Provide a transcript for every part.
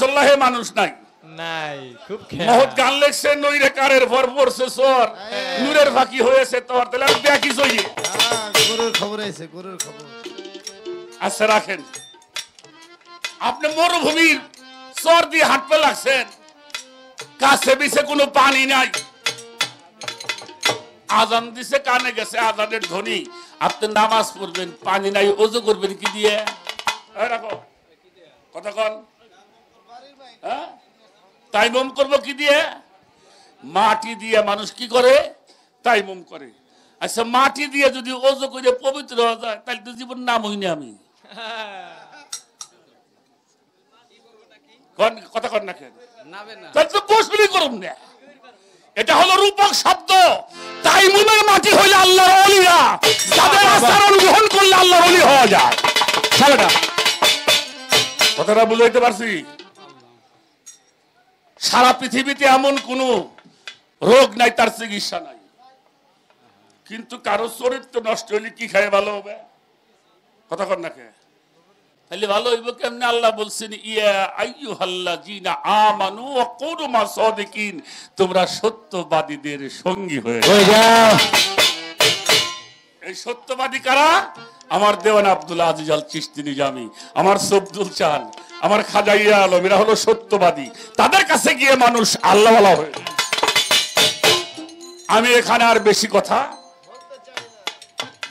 ফজল্লাহে মানুষ নাই নাই খুব মহৎ গান লেখছে নইরে কারের ভর পড়ছে সর নূরের ফাঁকি হয়েছে তোর তাহলে আমি দেখি চইয়ে গরুর খবর আছে গরুর খবর আচ্ছা রাখেন আপনি মরুভূমির চর দিয়ে হাঁটতে লাগছেন কাছে বিছে কোনো পানি নাই আজান দিছে কানে গেছে আজানের ধ্বনি আপনি নামাজ পড়বেন পানি নাই ওযু করবেন কি দিয়ে রাখো কথা কন তাইমুম করব কি দিয়ে মাটি দিয়ে মানুষ কি করে তাইমুম করে আচ্ছা মাটি দিয়ে যদি ওযু করে পবিত্র হয়ে যায় তাহলে তো জীবন নাম হইনি আমি কথা কন না কেন তাহলে তো গোসলি করুন না এটা হলো রূপক শব্দ তাইমুমের মাটি হইলে আল্লাহর ওলিরা যাদের আচরণ গ্রহণ করলে আল্লাহর ওলি হওয়া যায় সারাটা কথাটা বুঝাইতে পারছি সারা পৃথিবীতে এমন কোন রোগ নাই তার চিকিৎসা নাই কিন্তু কারো চরিত্র নষ্ট হইলে কি খায় ভালো হবে কথা কন না কে তাহলে ভালো হইব কেমনে আল্লাহ বলছেন ইয়া আইয়ুহাল্লাযিনা আমানু ওয়া কুনু মাসাদিকিন তোমরা সত্যবাদীদের সঙ্গী হয়ে যাও এই সত্যবাদী কারা আমার দেওয়ান আব্দুল আজিজ আল চিশতি নিজামী আমার সবদুল চান আমার খাজা ইয়া আলম এরা হলো সত্যবাদী তাদের কাছে গিয়ে মানুষ আল্লাহওয়ালা হয়ে আমি এখানে আর বেশি কথা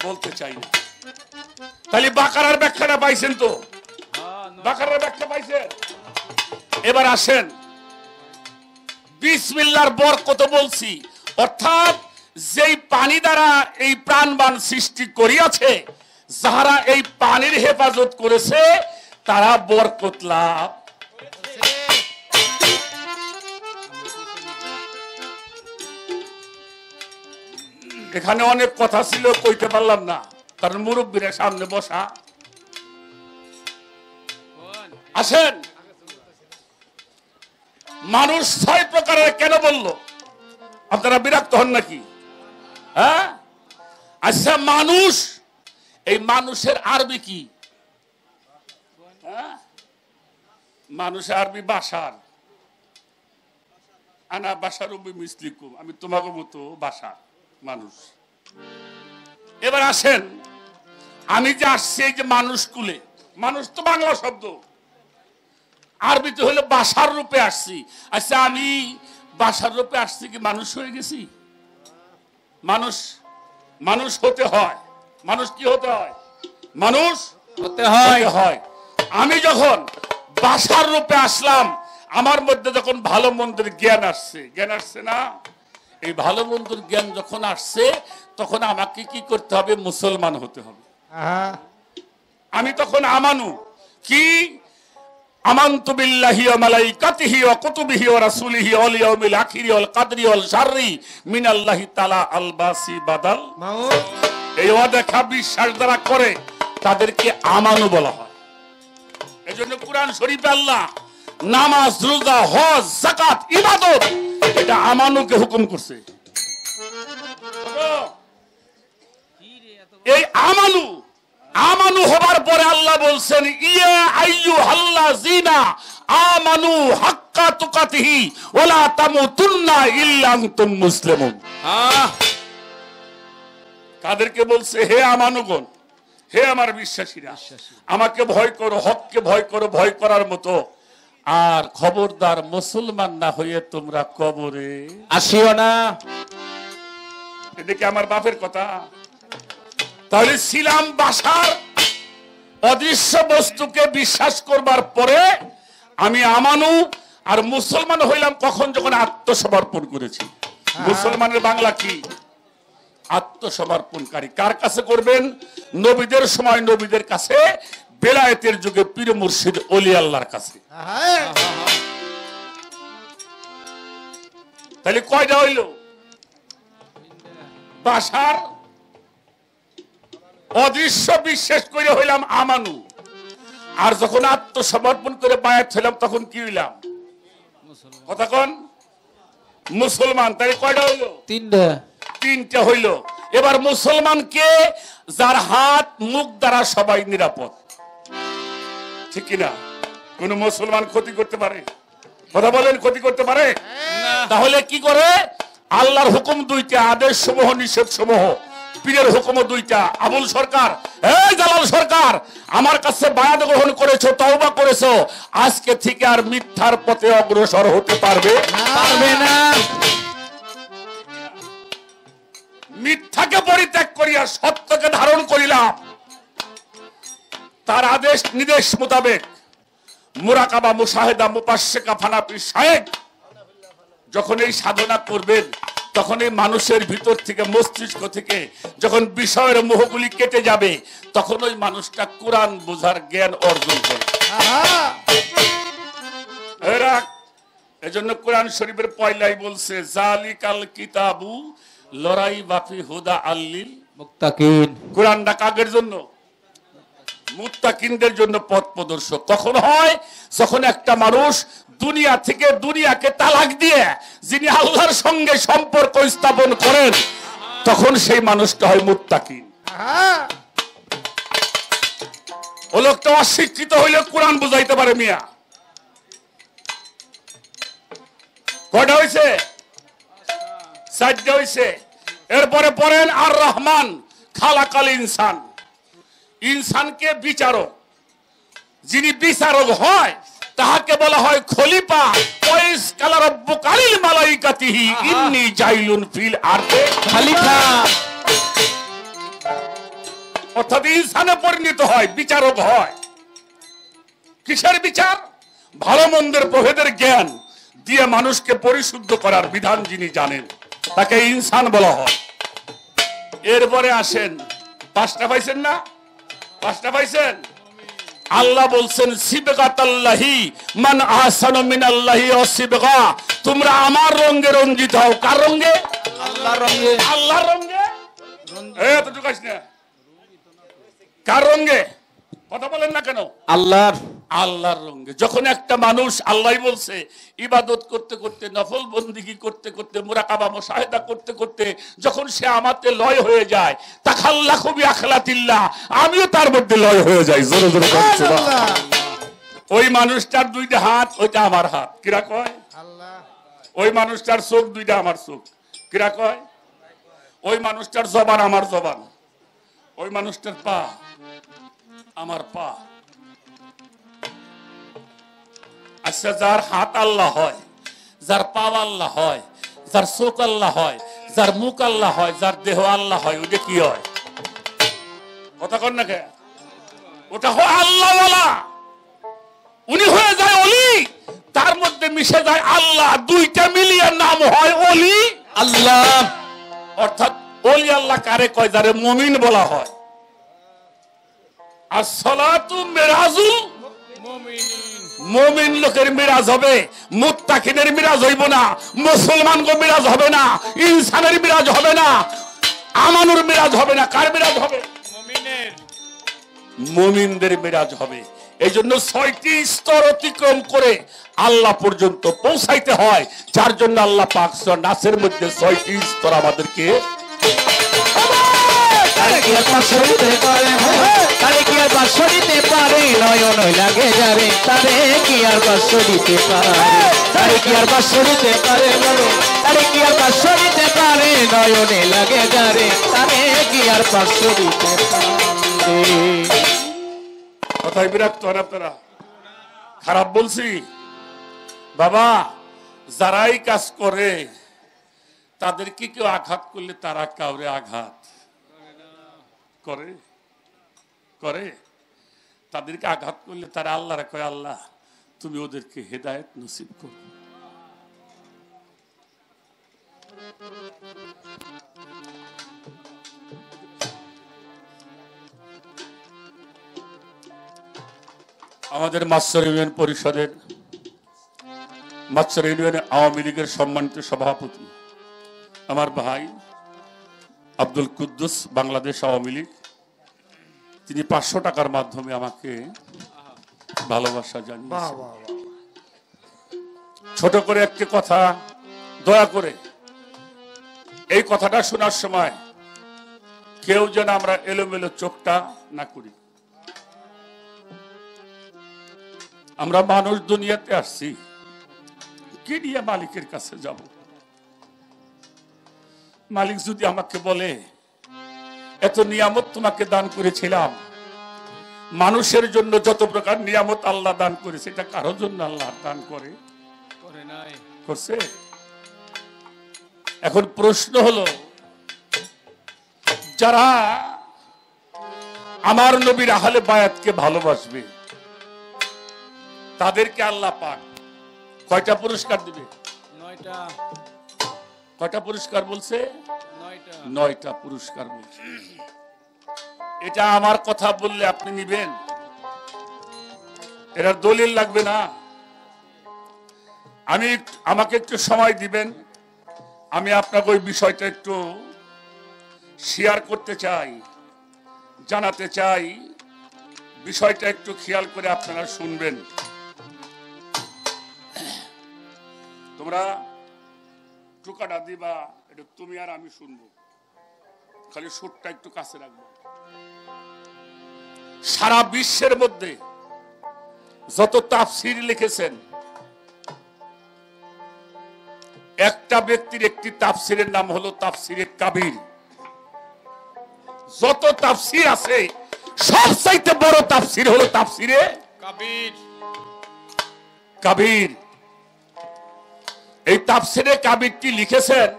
বলতে চাই না তাহলে বাকারার ব্যাখ্যাটা পাইছেন তো বাকারার ব্যাখ্যা পাইছেন এবার আসেন বিসমিল্লাহর বরকত বলছি অর্থাৎ যেই পানি দ্বারা এই প্রাণবান সৃষ্টি করিয়াছে যারা এই পানির হেফাজত করেছে তারা বরকত লাভ এখানে অনেক কথা ছিল কইতে পারলাম না কারণ মুরব্বীরা সামনে বসা আসেন মানুষ 6 প্রকারের কেন বললো আপনারা বিরক্ত হন নাকি হ্যাঁ আচ্ছা মানুষ এই মানুষের আরবি কি মানুষের আরবি বাশার আনা বাশার মিসলিকুম আমি তোমাকে মতো বাশার মানুষ এবার আসেন আমি যে আসছি এই যে মানুষ কুলে মানুষ তো বাংলা শব্দ আরবিতে হলো বাশার রূপে আসছি আচ্ছা আমি বাশার রূপে আসছি কি মানুষ হয়ে গেছি মানুষ মানুষ হতে হয় মানুষ কি হতে হয় মানুষ হতে হয় আমি যখন বাশার রূপে আসলাম আমার মধ্যে যখন ভালো মন্দের জ্ঞান আসছে না এই ভালো মন্দের জ্ঞান যখন আসছে তখন আমাকে কি করতে হবে মুসলমান হতে হবে আমি তখন আমানু কি আমানতু বিল্লাহি ওয়া মালাইকাতিহি ওয়া কুতুবিহি ওয়া রাসূলিহি ওয়াল ইয়াউমিল আখিরি ওয়াল কদরি ওয়াল শাররি মিনাল্লাহি তাআলা আল বাসি বাদাল মাউত এই ওয়াদা বিশ্বাস যারা করে তাদেরকে আমানু বলা হয় এজন্য কুরআন শরীফে আল্লাহ নামাজ রোজা হজ যাকাত ইবাদত এটা আমানুকে হুকুম করছে এই আমানু আমানু হবার পরে আল্লাহ বলছেন ইয়া আইয়ুহাল্লাযিনা আমানু হাক্কা তুকাতিহি ওয়ালা তামুতুন্না ইল্লা আনতুম মুসলিমুন কাদেরকে বলছে হে আমানুগণ হে আমার বিশ্বাসীরা আমাকে ভয় করো হককে ভয় করো ভয় করার মতো আর খবরদার মুসলমান না হয়ে তোমরা কবরে আসিও না এদিকে আমার বাপের কথা তাহলে ছিলাম বাশার অদৃশ্য বস্তুকে বিশ্বাস করবার পরে আমি আমানু আর মুসলমান হইলাম কখন যখন আত্মসমর্পণ করেছি মুসলমানের বাংলা কি আত্মসমর্পণকারী কার কাছে করবেন নবীদের সময় নবীদের কাছে বেলায়েতের যুগে পীর মুর্শিদ ওলি আল্লাহর কাছে তাহলে কয়টা হইল বাশার অদৃশ্য বিশ্বাস করে হইলাম আমানু আর যখন আত্মসমর্পণ করে বায়াত হইলাম তখন কি হইলাম কথা কোন মুসলমান তাই কয়টা হইল তিনটা হইল এবার মুসলমান কে যার হাত মুখ দ্বারা সবাই নিরাপদ ঠিক কিনা কোন মুসলমান ক্ষতি করতে পারে? কথা বলেন, ক্ষতি করতে পারে? তাহলে কি করে? আল্লাহর হুকুম দুইটা, আদেশ সমূহ নিষেধ সমূহ, পীরের হুকুম দুইটা। আবুল সরকার, এই জালাল সরকার, আমার কাছে বায়াত গ্রহণ করেছো, তওবা করেছো, আজকে থেকে আর মিথ্যার পথে অগ্রসর হতে পারবে না। মিথ্যাকে পরিত্যাগ করিয়া সত্যকে ধারণ করিলাম। তার আদেশ নির্দেশ মোতাবেক মুরাকাবা, মুশাহেদা, মুপাশশিকা, ফানাফি শায়েখ যখন এই সাধনা করবেন, তখন এই মানুষের ভিতর থেকে, মস্তিষ্ক থেকে যখন বিষয়ের মোহগুলি কেটে যাবে, তখন ওই মানুষটা কোরআন বোঝার জ্ঞান অর্জন করে। এরা এজন্য কোরআন শরীফের পয়লাই বলছে, জালিকাল কিতাবু লড়াই বাফি হুদা আল্লিল মুত্তাকিন। কোরআনটা কাদের জন্য? মুত্তাকিনদের জন্য পথ প্রদর্শক। কখন হয়? যখন একটা মানুষ দুনিয়া থেকে দুনিয়াকে তালাক দিয়ে যিনি আল্লাহর সঙ্গে সম্পর্ক স্থাপন করেন, তখন সেই মানুষটা হয় মুত্তাকিন। ও লোকটা অশিক্ষিত হইলে কোরআন বুঝাইতে পারে মিয়া। কয়টা হয়েছে? 4টা হয়েছে। এরপরে পড়েন আর রহমান খালাকাল ইনসান। ইনসানকে বিচারক, যিনি বিচারক হয় তাহাকে বলা হয় খলিফা। ওয়াইস কালা রাব্বুকা লিল মালাইকাতিহি ইন্নী জাইলুন ফিল আরদে খলিফা। অর্থাৎ ইনসানে পরিণত হয়, বিচারক হয়। কিসের বিচার? ভালো মন্দের প্রভেদের জ্ঞান দিয়ে মানুষকে পরিশুদ্ধ করার বিধান যিনি জানেন, তাকে ইনসান বলা হয়। এরপরে আসেন, 5টা পাইছেন না? 5টা পাইছেন? আল্লাহ বলছেন সিবগাতাল্লাহি মান আহসানু মিনাল্লাহি ওয়াসিবগা। তোমরা আমার রঙে রঞ্জিত হও। কার রঙে? আল্লাহর রঙে। আল্লাহর রঙে। এই তো ঢুকাইস না। কার রঙে? কথা বলেন না কেন? আল্লাহর। আল্লাহর রঙে। যখন একটা মানুষ, আল্লাহই বলছে, ইবাদত করতে করতে, নফল বন্দিগি করতে করতে, মুরাকাবা মুশাহেদা করতে করতে যখন সে আমাতে লয় হয়ে যায়, তাখাল্লাকু বিআখলাতিল্লাহ, আমিও তার মধ্যে লয় হয়ে যাই। জোরে জোরে বলুন সুবহানাল্লাহ। ওই মানুষটার 2টা হাত, ওইটা আমার হাত। কিরা কয়? আল্লাহ। ওই মানুষটার চোখ 2টা আমার চোখ। কিরা কয়? ওই মানুষটার জবান আমার জবান। ওই মানুষটার পা আমার পা। আচ্ছা, যার হাত আল্লাহ হয়, যার পা আল্লাহ হয়, যার চোখ আল্লাহ হয়, যার মুখ আল্লাহ হয়, যার দেহ আল্লাহ হয়, ওটা কি হয়? কথা কন না কে? ওটা হয় আল্লাহওয়ালা। উনি হয়ে যায় অলি, তার মধ্যে মিশে যায় আল্লাহ। 2টা মিলিয়ে নাম হয় অলি আল্লাহ। অর্থাৎ অলি আল্লাহ কারে কয়? যারে মুমিন বলা হয়। আসসালাতু মিরাজুল মুমিন। লোকের মিরাজ হবে, মুত্তাকিনের মিরাজ হইব না, মুসলমানগো মিরাজ হবে না, ইনসানের মিরাজ হবে না, আমানুর মিরাজ হবে না। কার মিরাজ হবে? মুমিনের। মুমিনদের মিরাজ হবে। এই জন্য 6টি স্তর অতিক্রম করে আল্লাহ পর্যন্ত পৌঁছাইতে হয়, যার জন্য আল্লাহ পাক সূরা নাসের মধ্যে 6টি স্তর আমাদেরকে নয়ন লাগে যাবে, তারে কি আর পার্শ্ব দিতে পারে? তারে কি আর পার্শ্ব দিতে পারে? তারে কি আর পার্শ্ব দিতে পারে? নয়নে লাগে যাবে, তারে কি আর পার্শ্ব দিতে পারে? কথায় বিরক্ত হন আপনারা? খারাপ বলছি? বাবা, যারাই কাজ করে তাদেরকে কেউ আঘাত করলে তারা কাউরে আঘাত করে করে তাদেরকে আঘাত করলে তারা আল্লাহরে কয়, আল্লাহ তুমি ওদেরকে হেদায়েত নসিব করো। আমাদের মাছর ইউনিয়ন পরিষদের, মাছর ইউনিয়ন আওয়ামী লীগের সম্মানিত সভাপতি আমার ভাই আব্দুল কুদ্দুস, বাংলাদেশ আওয়ামী লীগ, তিনি 500 টাকার মাধ্যমে আমাকে ভালোবাসা জানিয়েছেন। ছোট করে একটি কথা, দয়া করে এই কথাটা শোনার সময় কেউ যেন আমরা এলোমেলো চোখটা না করি। আমরা মানুষ দুনিয়াতে আসছি কি নিয়ে মালিকের কাছে যাব? মালিক যদি আমাকে বলে এত নিয়ামত তোমাকে দান করেছিলাম, মানুষের জন্য যত প্রকার নিয়ামত আল্লাহ দান করেছে এটা কারোর জন্য আল্লাহ দান করছে? এখন প্রশ্ন হলো, যারা আমার নবীর আহলে বায়াতকে ভালোবাসবে তাদেরকে আল্লাহ পাক কয়টা পুরস্কার দিবে? 9টা। কয়টা পুরস্কার বলছে? 9টা। 9টা পুরস্কার বলছে। এটা আমার কথা বললে আপনি নিবেন? এটার দলিল লাগবে না। আমাকে একটু সময় দিবেন, আমি আপনাকে ওই বিষয়টা একটু শেয়ার করতে চাই, জানাতে চাই। বিষয়টা একটু খেয়াল করে আপনারা শুনবেন। তোমরা টুকাটা দিবা, এটা তুমি আর আমি শুনবো, খালি সুরটা একটু কাছে রাখবো। সারা বিশ্বের মধ্যে যত তাফসীর লিখেছেন, একটা ব্যক্তির একটি তাফসীরের নাম হলো তাফসীরে কাবীর। যত তাফসীর আছে সবচাইতে বড় তাফসীর হলো তাফসীরে কাবীর। এই তাফসীরে কাবীরটি লিখেছেন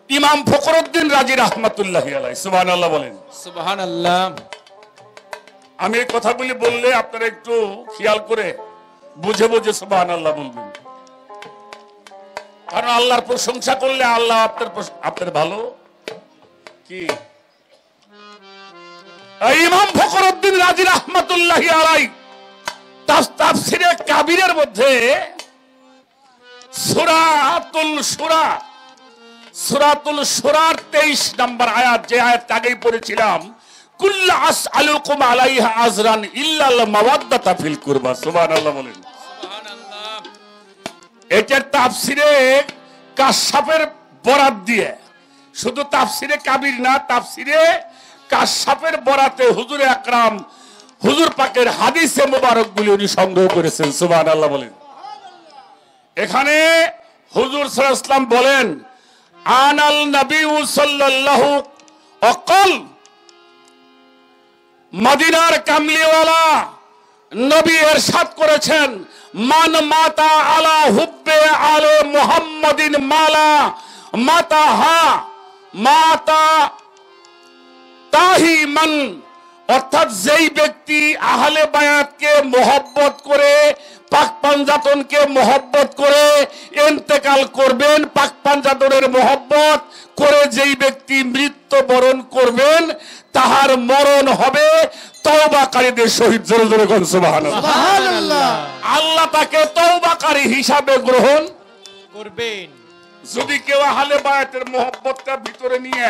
ইমাম ফখরুদ্দিন রাজি রাহমাতুল্লাহি আলাইহি। সুবহানাল্লাহ বলেন। সুবহানাল্লাহ। আমি এই কথাগুলি বললে আপনারা একটু খেয়াল করে বুঝে বুঝে সুবহানাল্লাহ বলবেন, কারণ আল্লাহর প্রশংসা করলে আল্লাহ আপনার ভালো কি। ইমাম ফখরুদ্দিন রাজি রাহমাতুল্লাহি আলাইহি তাফসীরে কাবীরের মধ্যে সূরাতুল শুরার 23 নম্বর আয়াত, যে আয়াত আগেই পড়েছিলাম, কুল্লু আসআলুকুম আলাইহা আজরান ইল্লাল মাওয়াদ্দাতা ফিল কুরবা। সুবহানাল্লাহ বলেন। সুবহানাল্লাহ। এটার তাফসীরে কাশফের বরাত দিয়ে, শুধু তাফসীরে কাবীর না, তাফসীরে কাশফের বরাতে হুজুর আকরাম হুজুর পাকের হাদিসে মোবারকগুলি উনি সংগ্রহ করেছেন। সুবহানাল্লাহ বলেন। এখানে হুজুর সাল্লাল্লাহু আলাইহি ওয়াসাল্লাম বলেন, আনাল নবী সাল্লাল্লাহু অকল, মদিনার কামলিওয়ালা নবী ইরশাদ করেছেন, মান মাতা আলা হুব্বে আলে মুহাম্মাদিন মালা মাতা তাহি মান, অর্থাৎ যেই ব্যক্তি আহলে বায়াতকে মোহব্বত করে, পাক পাঞ্জাতনকে মোহব্বত করে ইন্তেকাল করবেন, পাক পাঞ্জাতনের মোহব্বত করে যেই ব্যক্তি মৃত্যুবরণ করবেন, তাহার মরণ হবে তওবাকারীদের শহীদ। জোরে জোরে কোন সুবহানাল্লাহ। আল্লাহ তাকে তওবাকারী হিসাবে গ্রহণ করবেন। যদি কেউ আহলে বায়াতের মোহব্বতটা ভিতরে নিয়ে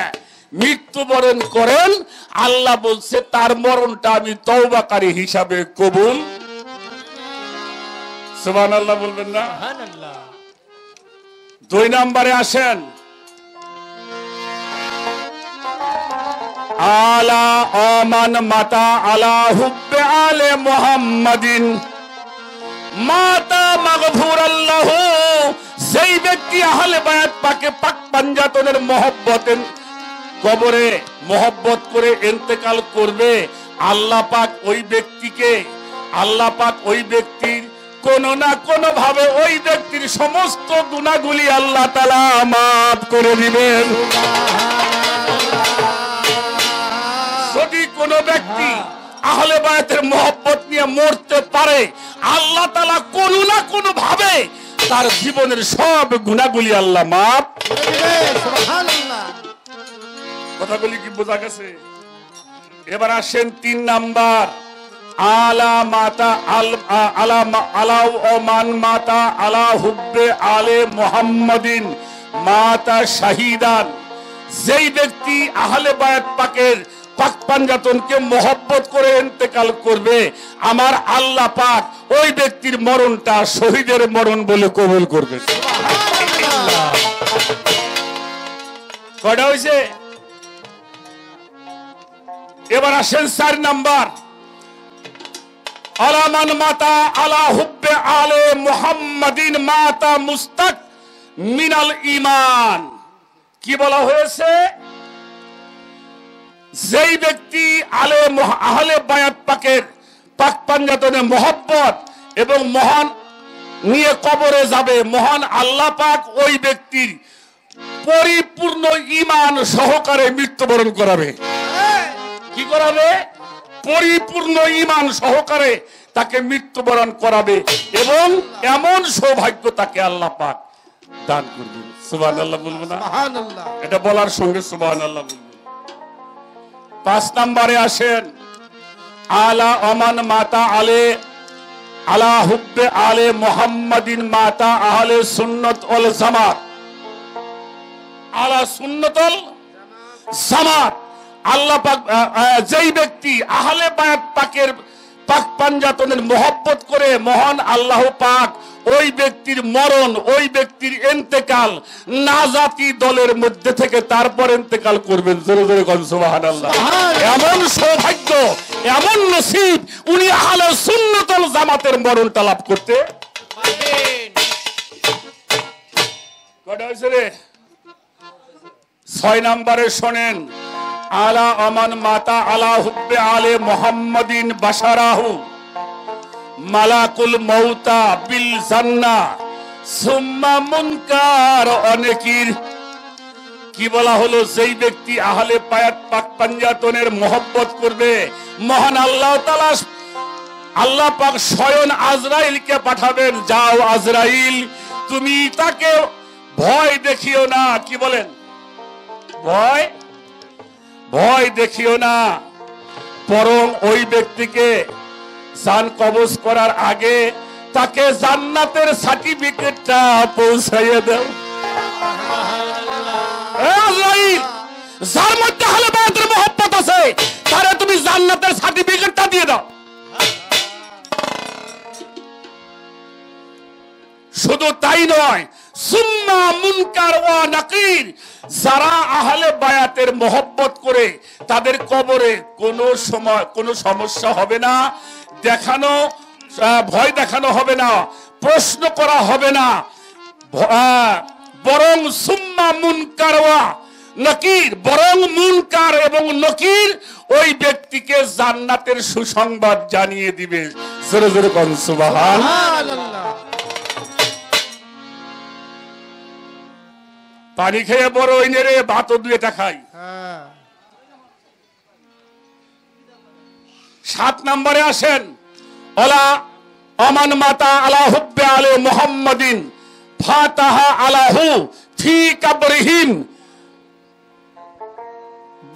মৃত্যুবরণ করেন, আল্লাহ বলছে তার মরণটা আমি তওবাকারী হিসাবে কবুল। সুবহানাল্লাহ বলবেন না? সুবহানাল্লাহ। 2 নম্বরে আসেন, আলা আমান মাতা আলা হুব্বে আলে মুহাম্মাদিন মাতা মাগফুরাল্লাহু, যেই ব্যক্তি আহলে বায়াত পাকে পাক পাঞ্জাতনের মোহব্বতের কবরে মোহব্বত করে ইন্তেকাল করবে, আল্লাহ পাক ওই ব্যক্তির কোন না কোন ভাবে ওই ব্যক্তির সমস্ত গুনাহগুলি আল্লাহ তাআলা মাফ করে দিবেন। যদি কোন ব্যক্তি আহলে বায়াতের মোহব্বত নিয়ে মরতে পারে, আল্লাহ তাআলা কোন না কোন ভাবে তার জীবনের সব গুনাহগুলি আল্লাহ মাফ করে দিবেন। সুবহানাল্লাহ। কথাগুলি কি বোঝা গেছে? এবার আসেন 3 নাম্বার, আলা মাতা আলা ওমান মাতা আলা হুব্বে আলে মুহাম্মাদিন মাতা শাহিদান, যেই ব্যক্তি আহলে বায়াত পাকের পাক পাঞ্জাতনকে মোহব্বত করে ইন্তেকাল করবে, আমার আল্লাহ পাক ওই ব্যক্তির মরণটা শহীদের মরণ বলে কবুল করবে। সুবহানাল্লাহ। কয়টা হইছে? এবার আসেন 4 নাম্বার, আলা মান মাতা আলা হুব্বে আলে মুহাম্মাদিন মাতা মুস্তাক মিনাল ঈমান। কি বলা হয়েছে? যেই ব্যক্তি আহলে বায়াত পাকের পাক পাঞ্জাতনে মহব্বত এবং মহান নিয়ে কবরে যাবে, মহান আল্লাহ পাক ওই ব্যক্তির পরিপূর্ণ ঈমান সহকারে মৃত্যুবরণ করাবে। কি করাবে? পরিপূর্ণ ঈমান সহকারে তাকে মৃত্যুবরণ করাবে এবং এমন সৌভাগ্য তাকে আল্লাহ পাক দান করবেন। সুবহানাল্লাহ বলবো না? সুবহানাল্লাহ। এটা বলার সঙ্গে সুবহানাল্লাহ বলবো। 5 নম্বরে আসেন, আলা ওমান মাতা আলা হুব্বে আলে মুহাম্মাদিন মাতা আহলে সুন্নাত ওয়াল জামাত। আলা সুন্নাত ওয়াল জামাত। আল্লাহ পাক যেই ব্যক্তি আহলে বায়াত পাকের পাক পাঞ্জাতনের মহব্বত করে মহান আল্লাহ পাক ওই ব্যক্তির মরণ, ওই ব্যক্তির ইন্তেকাল নাজাতি দলের মধ্যে থেকে তারপর ইন্তেকাল করবেন। জোরে জোরে কোন সুবহানাল্লাহ। এমন সৌভাগ্য, এমন নসিব উনি আহলে সুন্নাত ওয়াল জামাতের মরণটা লাভ করতে পারবেন। কয়টা হইছে রে? 6 নম্বরে শোনেন, আলা ওমান মাতা আলা হুব্বে আলে মুহাম্মাদিন বাশারাহু মালাকুল মৌতা বিল জান্নাহ সুম্মা মুনকার ওয়া নাকির। কি বলা হলো? যেই ব্যক্তি আহলে বায়াত পাক পাঞ্জাতনের মহব্বত করবে, মহান আল্লাহ তাআলা আল্লাহ পাক স্বয়ং আজরাইলকে পাঠাবেন, যাও আজরাইল তুমি তাকে ভয় দেখিও না। কি বলেন? ভয় দেখিও না, বরং ওই ব্যক্তিকে জান কবজ করার আগে তাকে জান্নাতের সার্টিফিকেটটা পৌঁছাইয়ে দাও। যার মধ্যে আহলে বায়াতের মহব্বত আছে তারে তুমি জান্নাতের সার্টিফিকেটটা দিয়ে দাও। শুধু তাই নয়, সুম্মা মুনকার ওয়া নাকির। যারা আহলে বায়াতের মহব্বত করে তাদের কবরে কোনো সময় কোনো সমস্যা হবে না, ভয় দেখানো হবে না, প্রশ্ন করা হবে না, বরং সুম্মা মুনকার ওয়া নাকির, বরং মুনকার এবং নকির ওই ব্যক্তিকে জান্নাতের সুসংবাদ জানিয়ে দিবে। জোরে জোরে কোন সুবহানাল্লাহ। পানি খেয়ে বড় হইনে রে, ভাতও 2 টা খাই। 7 নম্বরে আসেন, আলা ওমান মাতা আলা হুব্বে আলে মুহাম্মাদিন ফাতাহা আলাহু ফি কাবরিহিম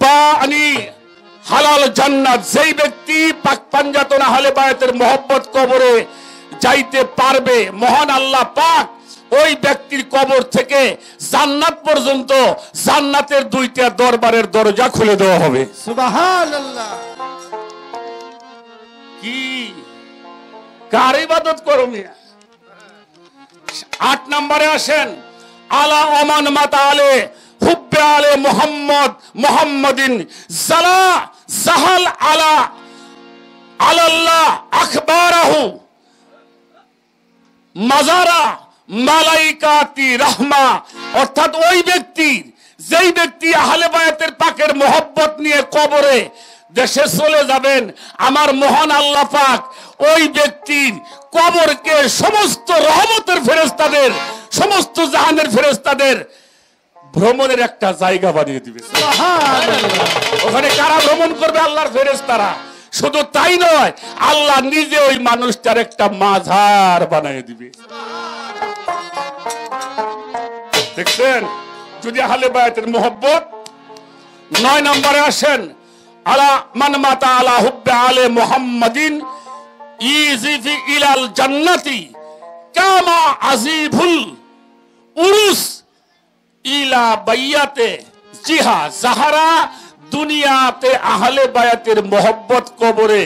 বানি হালাল জান্নাত। যেই ব্যক্তি পাক পাঞ্জাতন আহলে বায়াতের মহব্বত কবরে যাইতে পারবে, মহান আল্লাহ পাক ওই ব্যক্তির কবর থেকে জান্নাত পর্যন্ত জান্নাতের 2টা দরবারের দরজা খুলে দেওয়া হবে। সুবহানাল্লাহ। কি কার ইবাদত করো মিয়া? 8 নম্বরে আসেন, আলা ওমান মাতা আলে হুব্বে আলে মুহাম্মাদিন জালা জাহাল আলা আল্লাহ আখবারাহু মাজারা মালাইকাতি রাহমা। অর্থাৎ ওই ব্যক্তি, যেই ব্যক্তি আহলে বায়াতের পাকের মহব্বত নিয়ে কবরে দেশে চলে যাবেন, আমার মহান আল্লাহ পাক ওই ব্যক্তির কবরকে সমস্ত রহমতের ফেরেশতাদের, সমস্ত জাহানের ফেরেশতাদের ভ্রমণের একটা জায়গা বানিয়ে দিবে। ওখানে কারা ভ্রমণ করবে? আল্লাহর ফেরেশতারা। শুধু তাই নয়, আল্লাহ নিজে ওই মানুষটার একটা মাজার বানিয়ে দিবে। দেখছেন? যদি আহলে বায়াতের মহব্বত। 9 নম্বরে আসেন, আলা মান মাতা আলা হুব্বে আলে মুহাম্মাদিন ইজিফি ইলাল জান্নাতি কামা আজিবুল উরুস ইলা বাইয়াতে। জিহা যাহারা দুনিয়াতে আহলে বায়াতের মহব্বত কবরে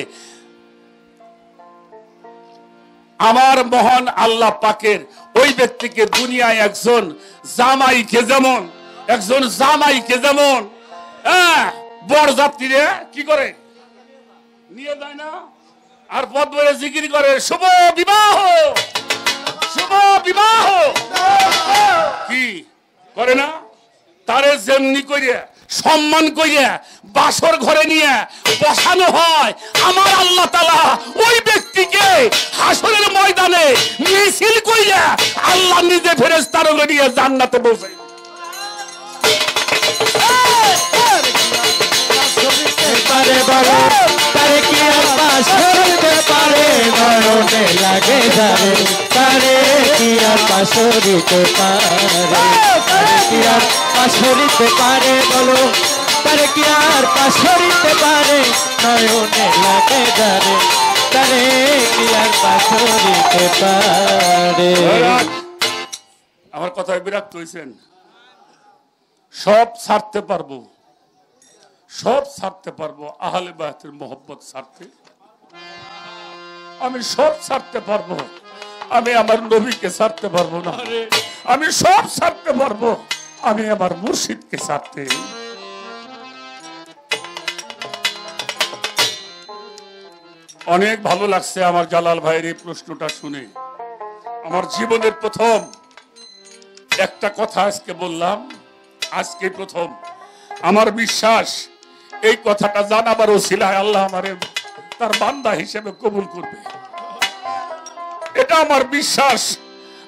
আমার মহান আল্লাহ পাকের ওই ব্যক্তিকে দুনিয়ায় একজন জামাইকে যেমন বরযাত্রীরা কি করে নিয়ে যায় না, আর পদ ধরে জিকির করে শুভ বিবাহ, শুভ বিবাহ। কি করে না? তারে যেমনি করিয়া সম্মান করিয়া বাসর ঘরে নিয়ে বসানো হয়, আমার আল্লাহ তাআলা ওই ব্যক্তিকে হাসরের ময়দানে মিছিল করিয়া আল্লাহ নিজে ফেরেশতার নিয়ে জান্নাতে পৌঁছায়। পারে বলো তারে কি আর পাশ করিতে পারে, নয়নে লাগে যারে তারে কি আর পাশ করিতে পারে, তারে কি আর পাশ করিতে পারে, বলো তারে কি আর পাশ করিতে পারে, নয়নে লাগে যারে তারে কি আর পাশ করিতে পারে। আমার কথায় বিরক্ত হয়েছেন? সব ছাড়তে পারবো, সব ছাড়তে পারবো, আহলে বায়তের মোহব্বত ছাড়তে আমি সব ছাড়তে পারবো, আমি আমার নবীকে ছাড়তে পারবো না। আমি সব ছাড়তে পারবো, আমি আমার মুর্শিদকে ছাড়তে। অনেক ভালো লাগছে আমার জালাল ভাইয়ের এই প্রশ্নটা শুনে। আমার জীবনের প্রথম একটা কথা আজকে বললাম, আজকে প্রথম। আমার বিশ্বাস এই কথাটা জানাবার ওসিলায় আল্লাহ আমারে তার বান্দা হিসেবে কবুল করবে, এটা আমার বিশ্বাস।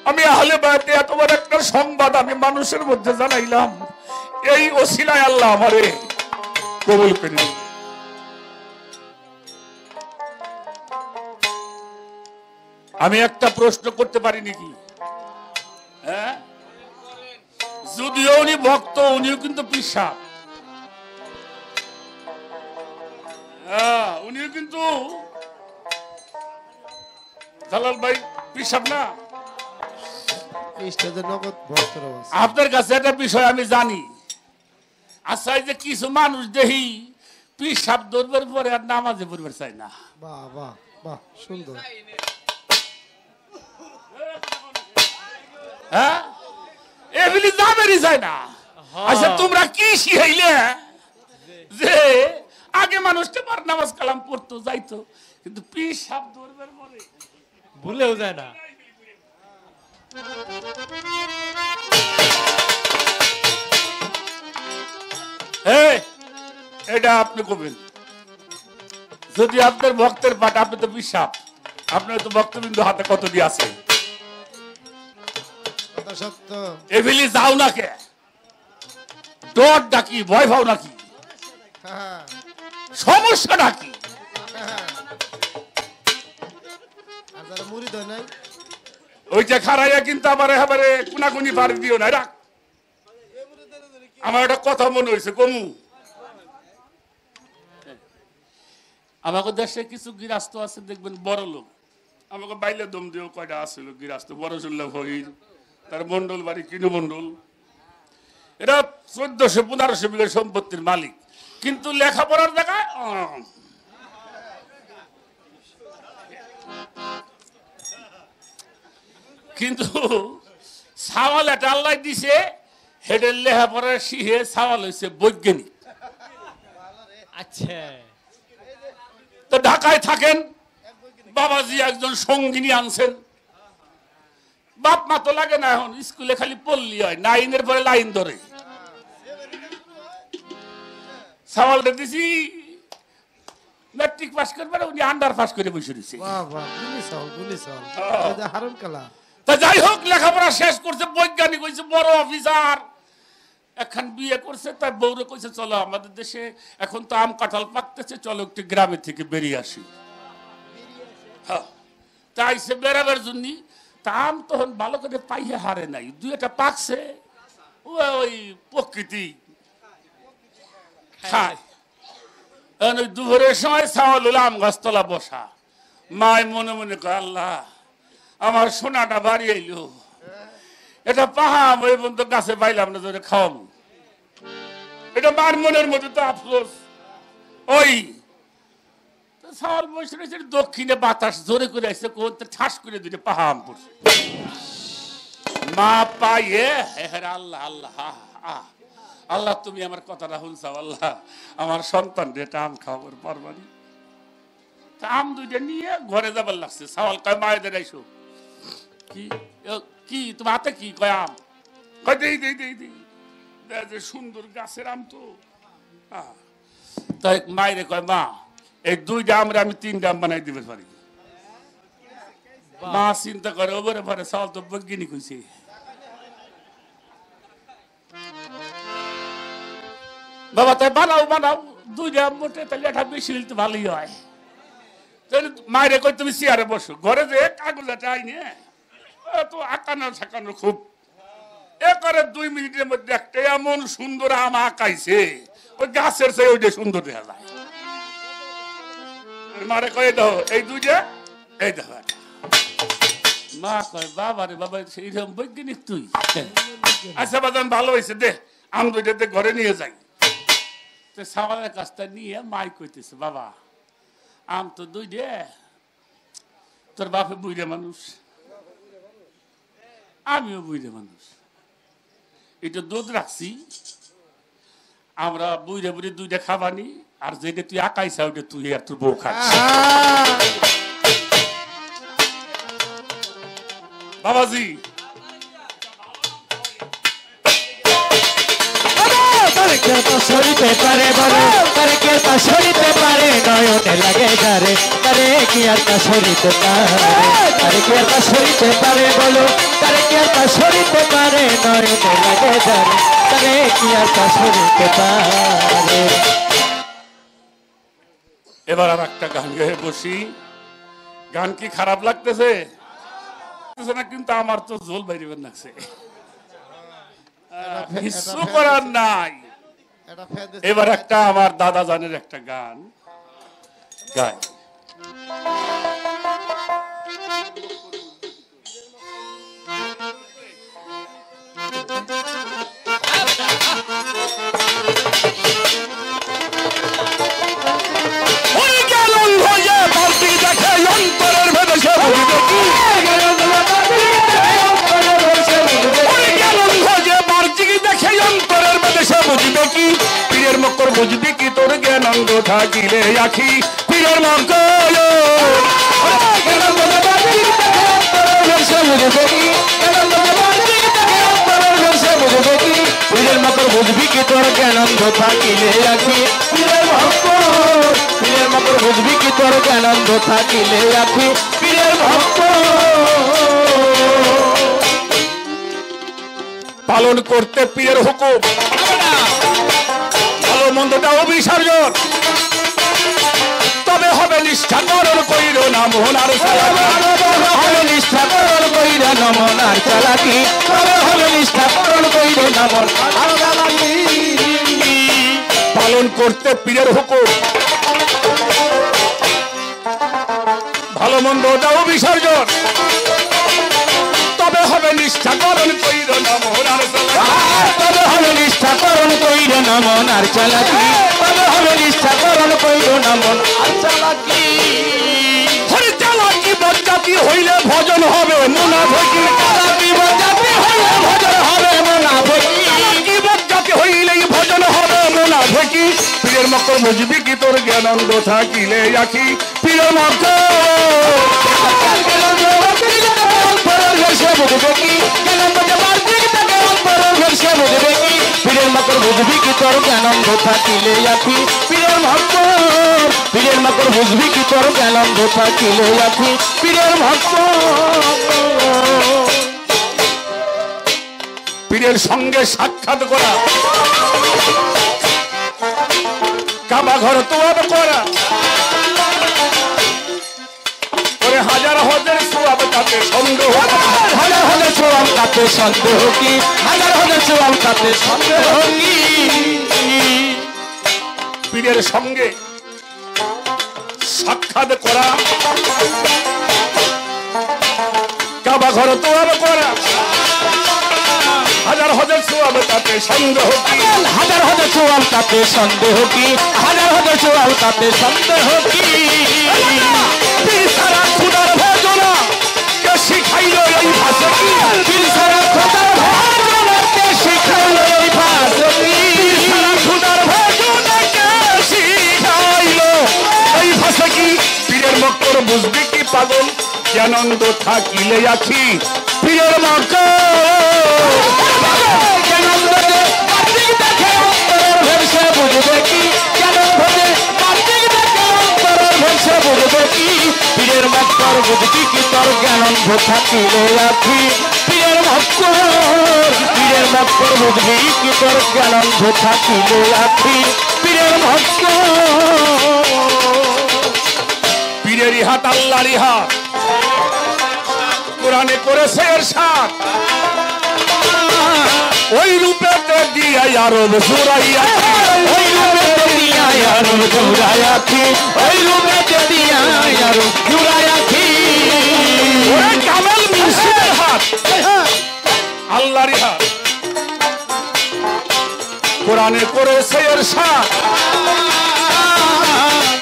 আমি আহলে বায়তে এত বড় একটা সংবাদ আমি মানুষের মধ্যে জানাইলাম, এই ওসিলায় আল্লাহ আমারে কবুল করে নেবে। আমি একটা প্রশ্ন করতে পারি নাকি? হ্যাঁ, যদিও উনি ভক্ত, উনিও কিন্তু পিসাব, উনিও কিন্তু জালাল ভাই পিসাব না। আপনার কাছে একটা বিষয় আমি জানি, আচ্ছা এই যে কিছু মানুষ দেখি পিসাব ধরবার পরে আর নামাজে পড়বার চাই না। বাহ বাহ বাহ, সুন্দর। হ্যাঁ, এগুলি যাবেরই চাই না। আচ্ছা তোমরা কি শিখাইলে যে আগে মানুষটা পার নামাজ কালাম পড়তো যাইতো, কিন্তু পিসাব ধরবার পরে ভুলেও যায় না। এটা আপনি কবেন যদি আপনার ভক্তের পাঠ, আপনি তো পিসাব, আপনার তো ভক্তবিন্দু হাতে কত দিয়ে আছে, এভিলি যাও না কে? ডর ডাকি, ভয় পাও নাকি? সমস্যা নাকি? ওইটা খারাইয়া কিন্তু আমার এবারে কোনাকুনি বাড়ি দিও না। রাখ, আমার একটা কথা মনে হয়েছে কমু। আমাকে দেশে কিছু গৃহস্থ আছে দেখবেন বড় লোক, আমাকে বাইলে দম দিও কয়টা আছিল গৃহস্থ, বড় চুল্লা হইল, তার মন্ডল বাড়ি কিনু মন্ডল, এরা 1400-1500 বিঘা সম্পত্তির মালিক, কিন্তু লেখাপড়ার জায়গায় কিন্তু সাওয়াল এটা আল্লাহ দিছে, হেডের লেখাপড়ার শিখে সাওয়াল হয়েছে বৈজ্ঞানিক। আচ্ছা, তো ঢাকায় থাকেন, বাবাজি একজন সঙ্গিনী আনছেন, বাপ মা তো লাগে না, এখন স্কুলে খালি পড়লি হয়, 9-এর পরে লাইন ধরে। সাওয়ালটা দিছি ম্যাট্রিক পাস করবে, উনি আন্ডার পাস করে বসে রয়েছে। তা যাই হোক, লেখাপড়া শেষ করছে, বৈজ্ঞানিক হয়েছে, বড় অফিসার, এখন বিয়ে করছে, তার বউরে কইছে চলো আমাদের দেশে এখন তো আম কাঁঠাল পাকতেছে, চলো একটু গ্রামের থেকে বেরিয়ে আসি। তাই সে বেড়াবার জন্য, তা আম তখন ভালো করে পাইয়ে হারে নাই, 2-একটা পাকছে, ওই প্রকৃতি খায়। ওই দুপুরের সময় ছাওয়াল হলো আম গাছতলা বসা, মায় মনে মনে কয় আল্লাহ আমার সোনাটা বাড়ি এলো, এটা পাহাম ওই পর্যন্ত গাছে পাইলাম না, তোরে খাওয়াবো। এটা মার মনের মধ্যে তো আফসোস। ওই ছাওয়াল বসে রয়েছে, দক্ষিণে বাতাস জোরে করে আসছে, কোন ঠাস করে দিলে পাহাম পড়ছে, মা পাইয়ে আল্লাহ আল্লাহ আল্লাহ তুমি আমার কথাটা শুনছাও, আল্লাহ আমার সন্তান এটা আম খাওয়াবার পারবানি। তা আম দুইটা নিয়ে ঘরে যাবার লাগছে সাওয়াল কয় মায়েদের আইসো কি কি তোমার হাতে কি কয় আম কয় দেই দেই দেই দেই যে সুন্দর গাছের আম তো তাই মায়েরে কয় মা এই দুইটা আমরে আমি 3টা আম বানাই দিতে পারি মা চিন্তা করে ওপরে পরে সাওয়াল তো বৈজ্ঞানিক হয়েছে বাবা তাই বানাও বানাও দুইটা মোটে তাহলে এটা বেশি হইলে তো ভালোই হয় মায়েরে কই তুমি চেয়ারে বসো ঘরে যে কাগজ একটা আইনে তো আঁকানো ছাকানো খুব এ করে 2 মিনিটের মধ্যে একটা এমন সুন্দর আম আঁকাইছে ওই গাছের চেয়ে ওইটা সুন্দর দেখা যায় মারে কয়ে দাও এই দুইটা এই দেখো মা কয় বাবা রে বাবা সেইরকম বৈজ্ঞানিক তুই আচ্ছা বাজান ভালো হয়েছে দে আম দুইটাতে ঘরে নিয়ে যাই তো সাওয়ালের কাজটা নিয়ে মাই কইতেছে বাবা আম তো দুইটা তোর বাপে বুইড়ে মানুষ আমিও বুইড়ে মানুষ এটা দুধ রাখছি আমরা বুইড়ে বুড়ি দুইটা খাবানি আর যেটা তুই আঁকাইছা ওইটা তুই আর তোর বউ খাচ্ছিস বাবাজি সরিতে পারে বলো তারে কি আর তা সরিতে পারে নয়নে লাগে যারে তারে কি আর তা সরিতে পারে তারে কি আর তা সরিতে পারে বলো তারে কি আর তা সরিতে পারে নয়নে লাগে যারে তারে কি আর তা সরিতে পারে। এবার আর একটা গান গেয়ে বসি গান কি খারাপ লাগতেছে না কিন্তু আমার তো জোল বাইরে লাগছে কিছু করার নাই এবার একটা আমার দাদা জানের একটা গান গায় বুঝবি কি তোর জ্ঞানন্দ থাকিলে আখি পীরের মঙ্গল পীরের মকর বুঝবি কি তোর জ্ঞানন্দ থাকিলে আখি পীরের ভক্ত পীরের মকর বুঝবি কি তোর জ্ঞানন্দ থাকিলে আখি পীরের ভক্ত পালন করতে পীরের হুকুম ভালো মন্দটাও বিসর্জন তবে হবে নিষ্ঠা করণ কইর না মোহনার হবে নিষ্ঠা করণ কইর না মনার চালাকি তবে হবে নিষ্ঠা করণ কইর না মনার চালাকি পালন করতে পীরের হুকুম ভালো মন্দটাও বিসর্জন তবে হবে নিষ্ঠা করণ কইর না মোহনার তবে হবে নিষ্ঠা করণ কইর না মনার চালাকি তবে হবে নিষ্ঠা করণ কইর না মনার চালাকি হরি চালাকি বজ্জাতি হইলে ভজন হবে মুনাফিকি চালাকি বজ্জাতি হইলে ভজন হবে মুনাফিকি চালাকি বজ্জাতি হইলেই ভজন হবে মুনাফিকি পীরের মকর বুঝবি কি তোর জ্ঞানন্দ থাকিলে আখি পীরের মকর পীরের মকর বুঝবি কি তোর জ্ঞানন্দ থাকিলে আখি পীরের ভক্ত পীরের মকর বুঝবি কি তোর জ্ঞানন্দ থাকিলে আখি পীরের ভক্ত পীরের সঙ্গে সাক্ষাৎ করা কাবা ঘর তোয়াব করা ওরে হাজার হাজার সোয়াব তাতে সন্দেহ হাজার হাজার সোয়াব তাতে সন্দেহ কি হাজার হাজার সোয়াব তাতে সন্দেহ কি পীরের সঙ্গে সাক্ষাৎ করা কাবা ঘর তোয়াব করা হাজার হাজার সোয়াব তাতে সন্দেহ কি হাজার হাজার সোয়াব তাতে সন্দেহ কি হাজার হাজার সোয়াব তাতে সন্দেহ কি পীর সারা খুদার ভজনা কে শিখাইল এই ভাষা কি পীর সারা খুদার ভজনা কে শিখাইল এই ভাষা কি পীর সারা খুদার ভজনা কে শিখাইল এই ভাষা কি পীরের জ্ঞানন্দ থাকিলে আখি পীরের মক্কর জ্ঞানন্দে কার্তিক দেখে অন্তরের ভেবসে বুঝবে কি জ্ঞানন্দে কার্তিক দেখে অন্তরের ভেবসে বুঝবে কি পীরের মক্কর বুঝবি কি তোর জ্ঞানন্দ থাকিলে আখি পীরের মক্কর বুঝবি কি তোর জ্ঞানন্দ থাকিলে আখি পীরের মক্কর পীরেরই হাত আল্লাহরই হাত কোরআনে করেছে এরশাদ ওই রূপেতে দিয়া আরব জুড়াইয়া ওই রূপে দিয়া আরব জুড়াইয়াছি ওই রূপে দিয়া আরব জুড়াইয়াছি ওরে কামাল মুর্শিদের হাত আল্লাহরই হাত কোরআনে করেছে এরশাদ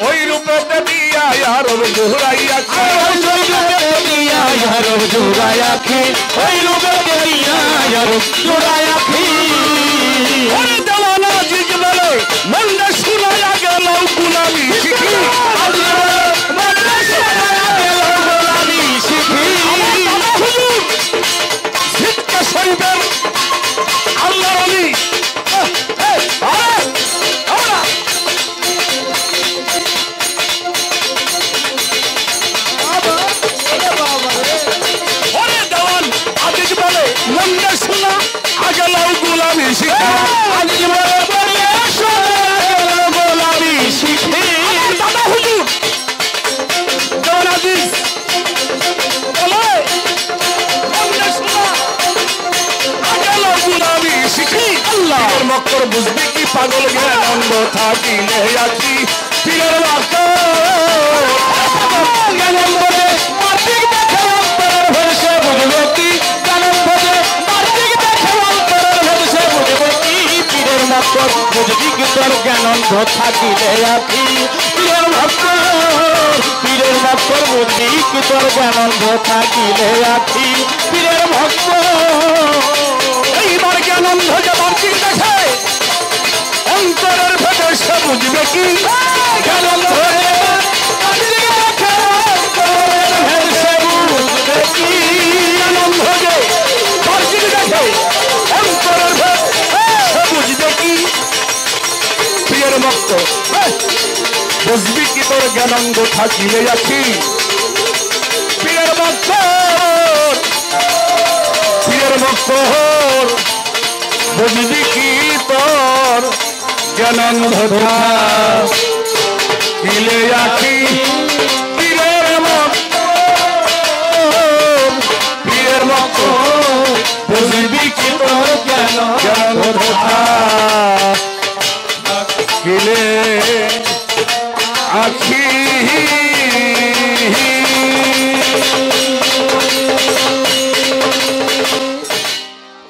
ওই রূপেতে দিয়া আরব জুড়াইয়াছি ওই রূপে দিয়া আরব জুড়াইয়াছি ওই রূপে দিয়া আরব জুড়াইয়াছি ওরে দেওয়ানা জিজ বলে মন্দে শুনাইয়া গেল গুলামি শিখি মনে শোনা গেল গোলামি শিখি শিক্ষা শরীফের আল্লাহর আলী ওরে দেওয়ান আজিজ বলে মন্দে শোনা আগেল গুলামি শিখি আজ বলে বলে শোনা গেল গোলামি শিখি দাদা হুজুর দেওয়ান আজিজ বলে মন্দে শোনা আগেল গুলামি শিখি আল্লাহর মক্কর বুঝবি কি পাগল জ্ঞানন্দ থাকিলে আছি পীরের মক্কর জ্ঞানন্দে কার্তিক দেখে অন্তরের ভেবসে বুঝবে কি জ্ঞানন্দে কার্তিক দেখে অন্তরের ভেবসে বুঝবে কি পীরের মক্কর বুঝবি কি তোর জ্ঞানন্দ থাকিলে আছি পীরের মক্কর বুঝবি কি তোর জ্ঞানন্দ থাকিলে আছি পীরের মক্কর এইবার জ্ঞানন্দ যে বার্তিক দেখে অন্তরের ভেতর সে বুঝবে কি জ্ঞানন্দ কার্তিক দেখে অন্তরের ভেবসে বুঝবে কি জ্ঞানন্দ যে বার্তিক দেখে অন্তরের ভেতর সে বুঝবে কি প্রিয়ের মক্ত বুঝবি কি তোর জ্ঞানন্দ থাকিলে আছি প্রিয়ের মক্তর বুঝবি কি তোর জ্ঞানন্দ থাকিলে আছি প্রিয়ের মক্তর বুঝবি কি তোর জ্ঞানন্দ থাকিলে আছি